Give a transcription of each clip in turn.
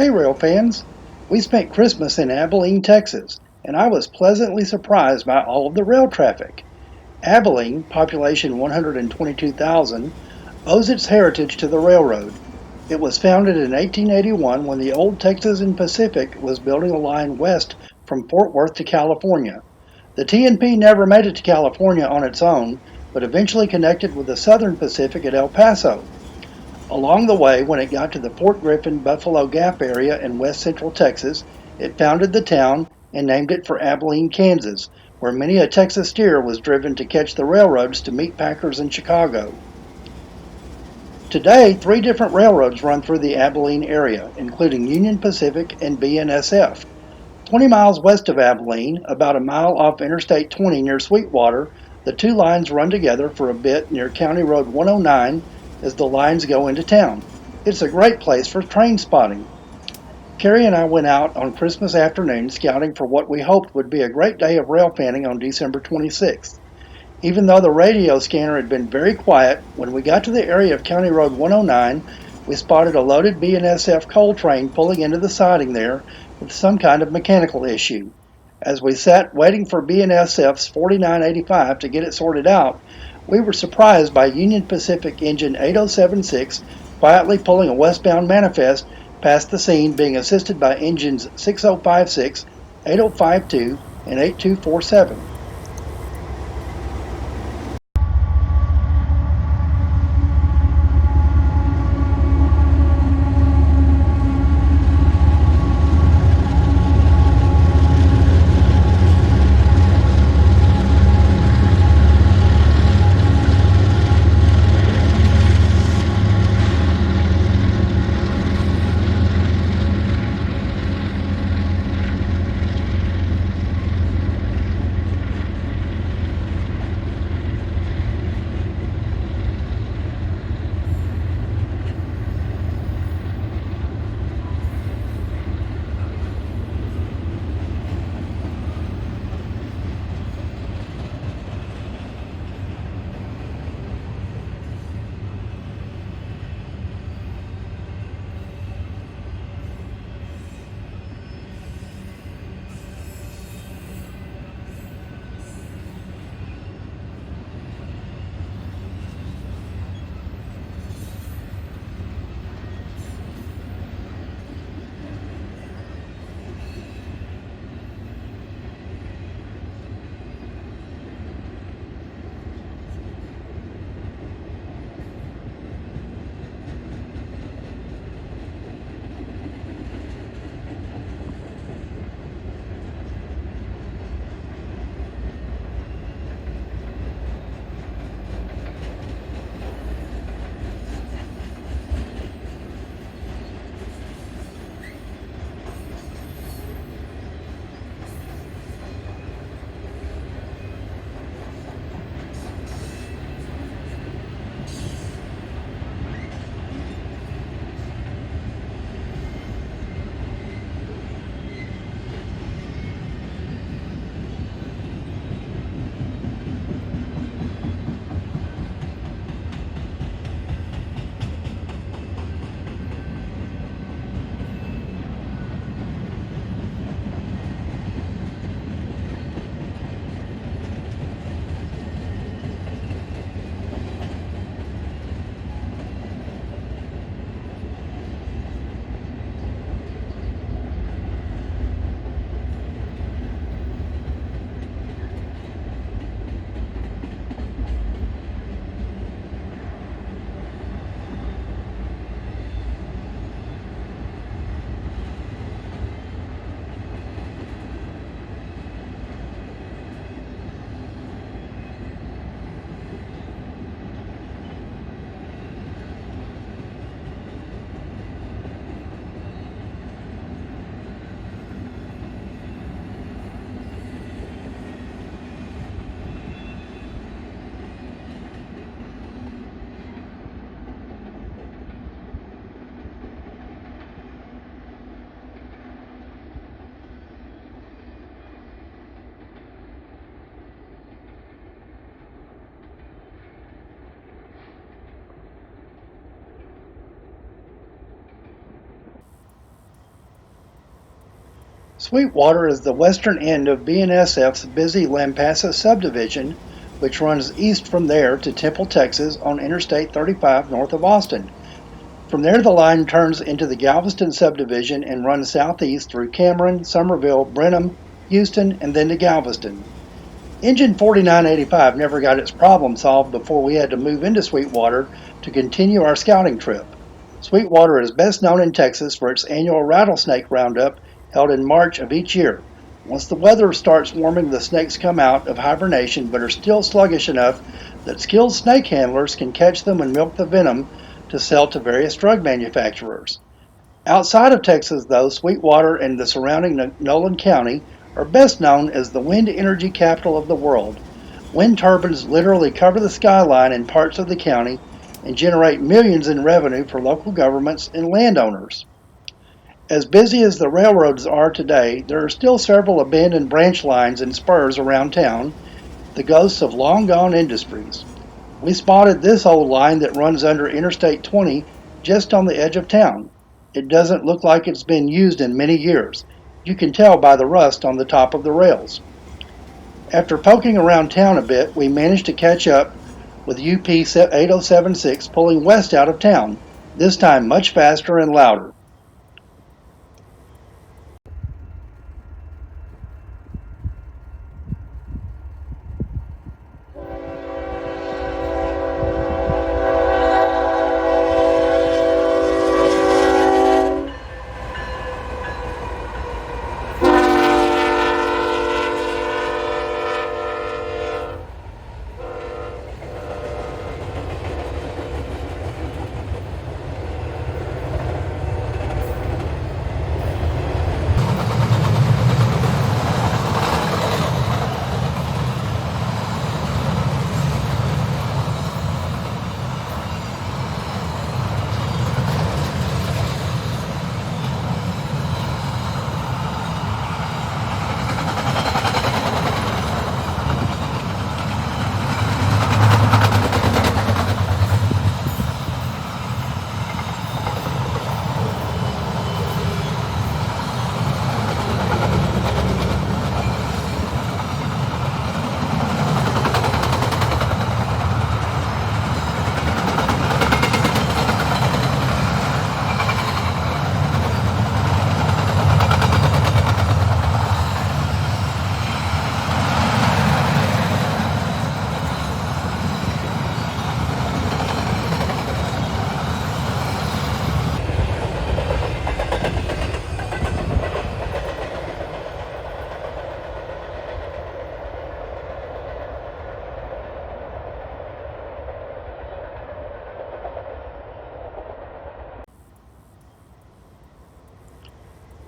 Hey, rail fans! We spent Christmas in Abilene, Texas, and I was pleasantly surprised by all of the rail traffic. Abilene, population 122,000, owes its heritage to the railroad. It was founded in 1881 when the old Texas and Pacific was building a line west from Fort Worth to California. The T&P never made it to California on its own, but eventually connected with the Southern Pacific at El Paso. Along the way, when it got to the Fort Griffin Buffalo Gap area in west central Texas, it founded the town and named it for Abilene, Kansas, where many a Texas steer was driven to catch the railroads to meet packers in Chicago. Today, three different railroads run through the Abilene area, including Union Pacific and BNSF. 20 miles west of Abilene, about a mile off Interstate 20 near Sweetwater, the two lines run together for a bit near County Road 109 as the lines go into town. It's a great place for train spotting. Carrie and I went out on Christmas afternoon scouting for what we hoped would be a great day of rail fanning on December 26th. Even though the radio scanner had been very quiet, when we got to the area of County Road 109, we spotted a loaded BNSF coal train pulling into the siding there with some kind of mechanical issue. As we sat waiting for BNSF's 4985 to get it sorted out, we were surprised by Union Pacific engine 8076 quietly pulling a westbound manifest past the scene, being assisted by engines 6056, 8052, and 8247. Sweetwater is the western end of BNSF's busy Lampasas subdivision, which runs east from there to Temple, Texas on Interstate 35 north of Austin. From there, the line turns into the Galveston subdivision and runs southeast through Cameron, Summerville, Brenham, Houston, and then to Galveston. Engine 4985 never got its problem solved before we had to move into Sweetwater to continue our scouting trip. Sweetwater is best known in Texas for its annual rattlesnake roundup held in March of each year. Once the weather starts warming, the snakes come out of hibernation but are still sluggish enough that skilled snake handlers can catch them and milk the venom to sell to various drug manufacturers. Outside of Texas, though, Sweetwater and the surrounding Nolan County are best known as the wind energy capital of the world. Wind turbines literally cover the skyline in parts of the county and generate millions in revenue for local governments and landowners. As busy as the railroads are today, there are still several abandoned branch lines and spurs around town, the ghosts of long gone industries. We spotted this old line that runs under Interstate 20 just on the edge of town. It doesn't look like it's been used in many years. You can tell by the rust on the top of the rails. After poking around town a bit, we managed to catch up with UP 8076 pulling west out of town, this time much faster and louder.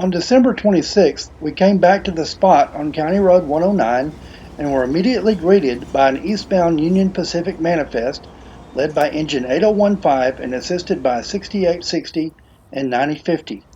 On December 26th, we came back to the spot on County Road 109 and were immediately greeted by an eastbound Union Pacific manifest led by engine 8015 and assisted by 6860 and 9050.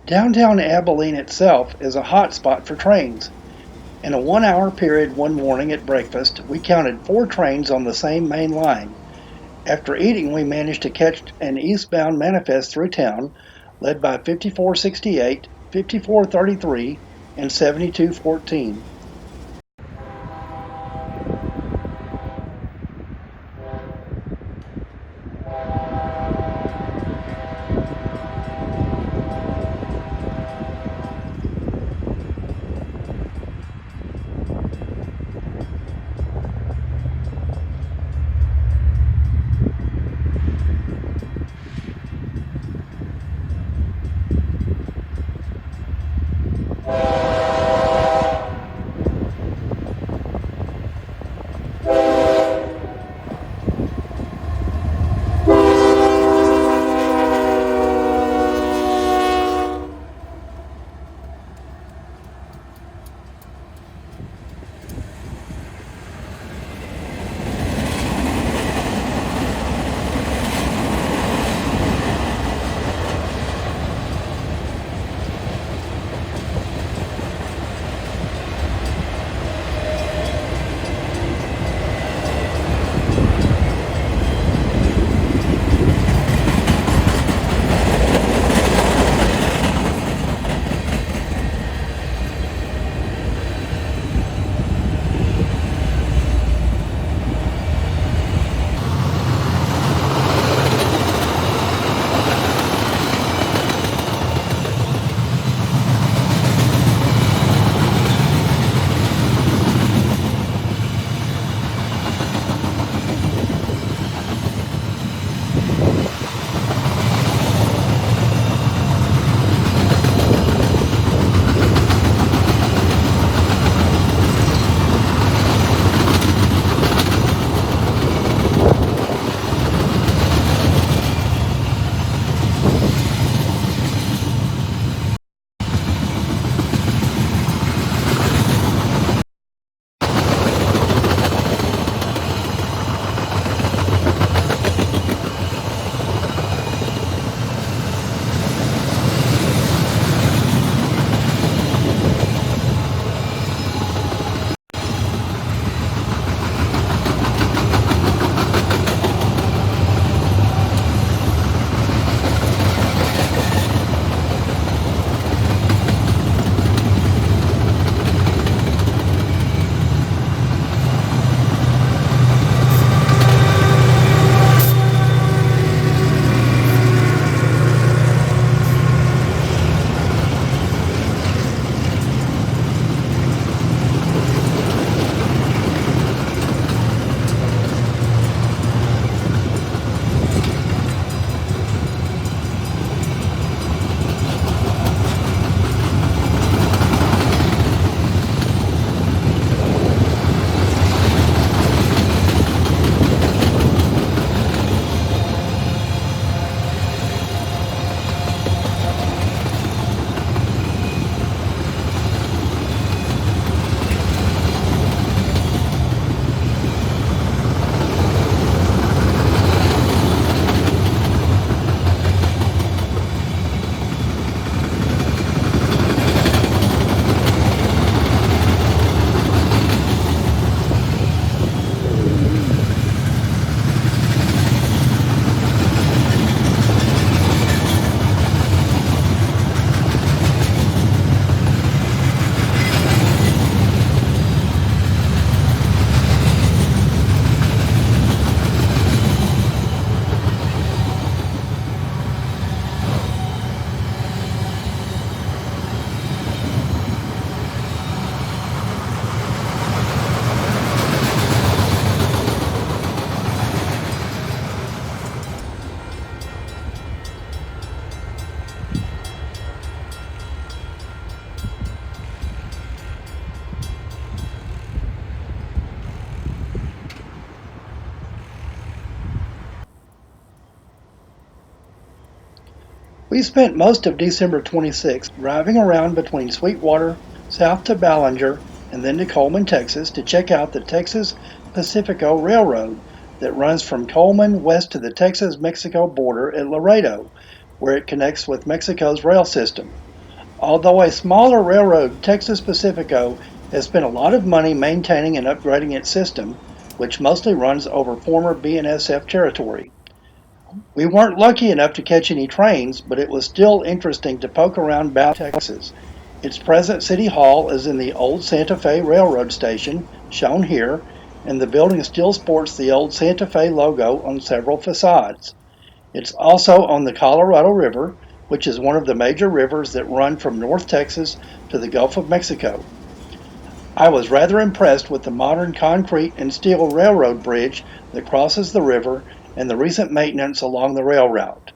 Downtown Abilene itself is a hot spot for trains. In a 1 hour period one morning at breakfast, we counted 4 trains on the same main line. After eating, we managed to catch an eastbound manifest through town, led by 5468, 5433, and 7214. We spent most of December 26th driving around between Sweetwater, south to Ballinger, and then to Coleman, Texas, to check out the Texas Pacifico Railroad that runs from Coleman west to the Texas-Mexico border at Laredo, where it connects with Mexico's rail system. Although a smaller railroad, Texas Pacifico has spent a lot of money maintaining and upgrading its system, which mostly runs over former BNSF territory. We weren't lucky enough to catch any trains, but it was still interesting to poke around Ballard, Texas. Its present city hall is in the old Santa Fe Railroad Station, shown here, and the building still sports the old Santa Fe logo on several facades. It's also on the Colorado River, which is one of the major rivers that run from North Texas to the Gulf of Mexico. I was rather impressed with the modern concrete and steel railroad bridge that crosses the river and the recent maintenance along the rail route.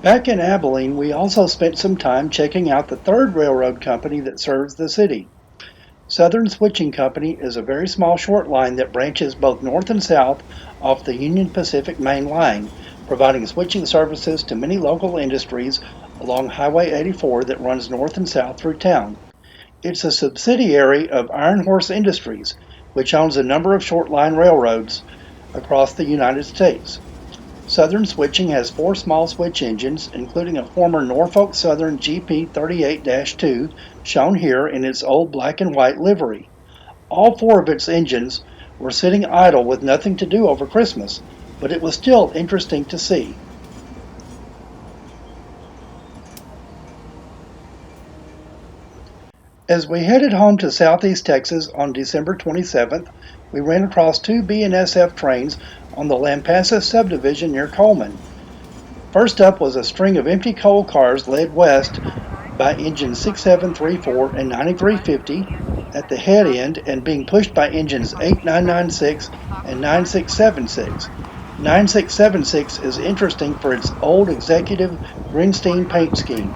Back in Abilene, we also spent some time checking out the third railroad company that serves the city. Southern Switching Company is a very small short line that branches both north and south off the Union Pacific Main Line, providing switching services to many local industries along Highway 84 that runs north and south through town. It's a subsidiary of Iron Horse Industries, which owns a number of short line railroads across the United States. Southern Switching has four small switch engines, including a former Norfolk Southern GP 38-2, shown here in its old black and white livery. All four of its engines were sitting idle with nothing to do over Christmas, but it was still interesting to see. As we headed home to Southeast Texas on December 27th, we ran across two BNSF trains on the Lampasas subdivision near Coleman. First up was a string of empty coal cars led west by engines 6734 and 9350 at the head end and being pushed by engines 8996 and 9676. 9676 is interesting for its old executive Greenstein paint scheme.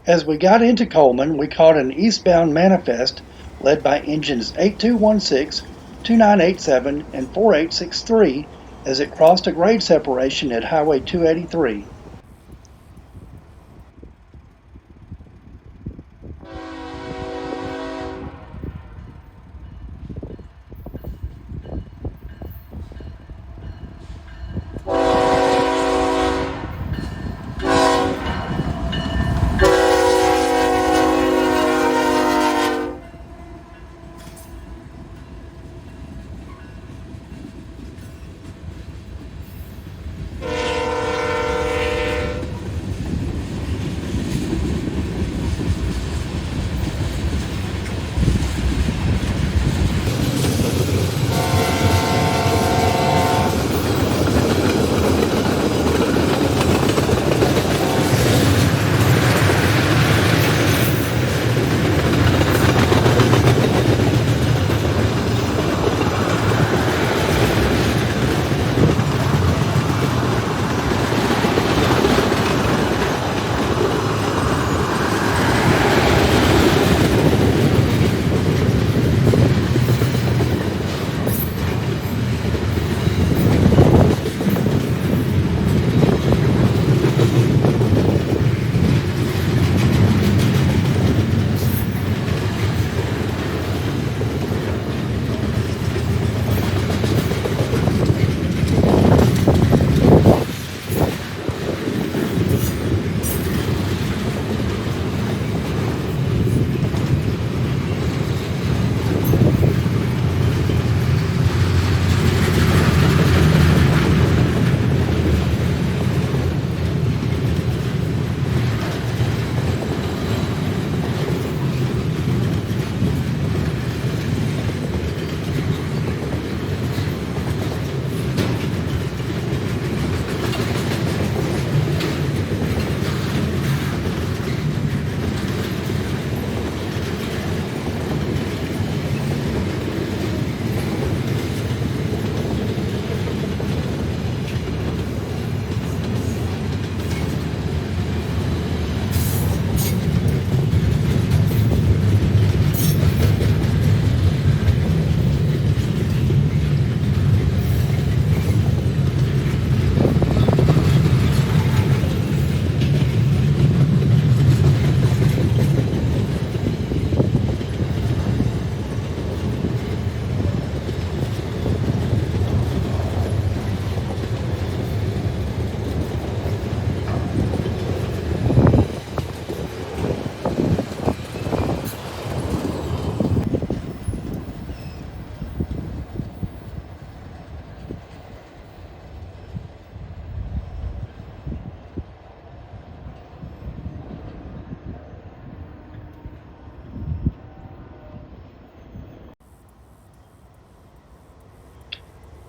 As we got into Coleman, we caught an eastbound manifest led by engines 8216, 2987, and 4863 as it crossed a grade separation at Highway 283.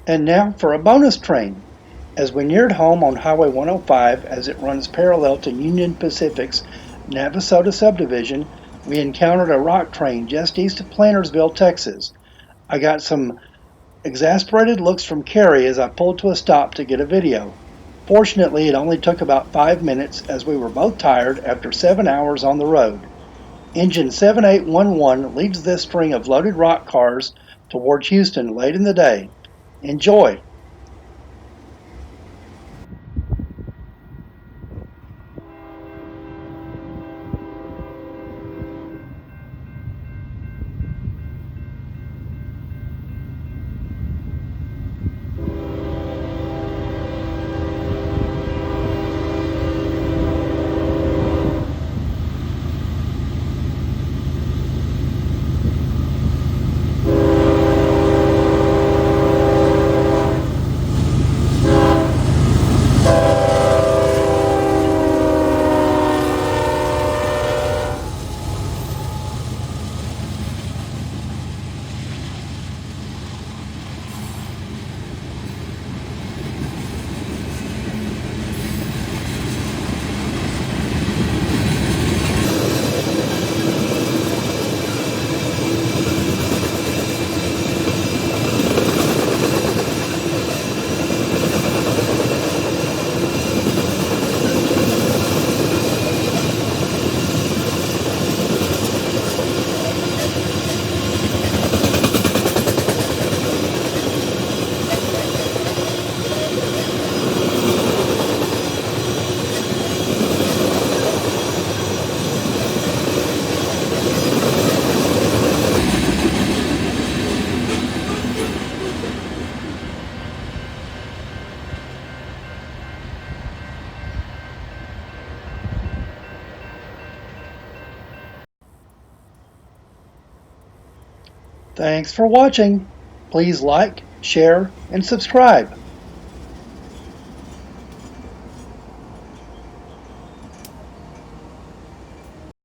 And now for a bonus train. As we neared home on Highway 105 as it runs parallel to Union Pacific's Navasota subdivision, we encountered a rock train just east of Plantersville, Texas. I got some exasperated looks from Carrie as I pulled to a stop to get a video. Fortunately, it only took about 5 minutes as we were both tired after 7 hours on the road. Engine 7811 leads this string of loaded rock cars towards Houston late in the day. Enjoy! Thanks for watching. Please like, share, and subscribe.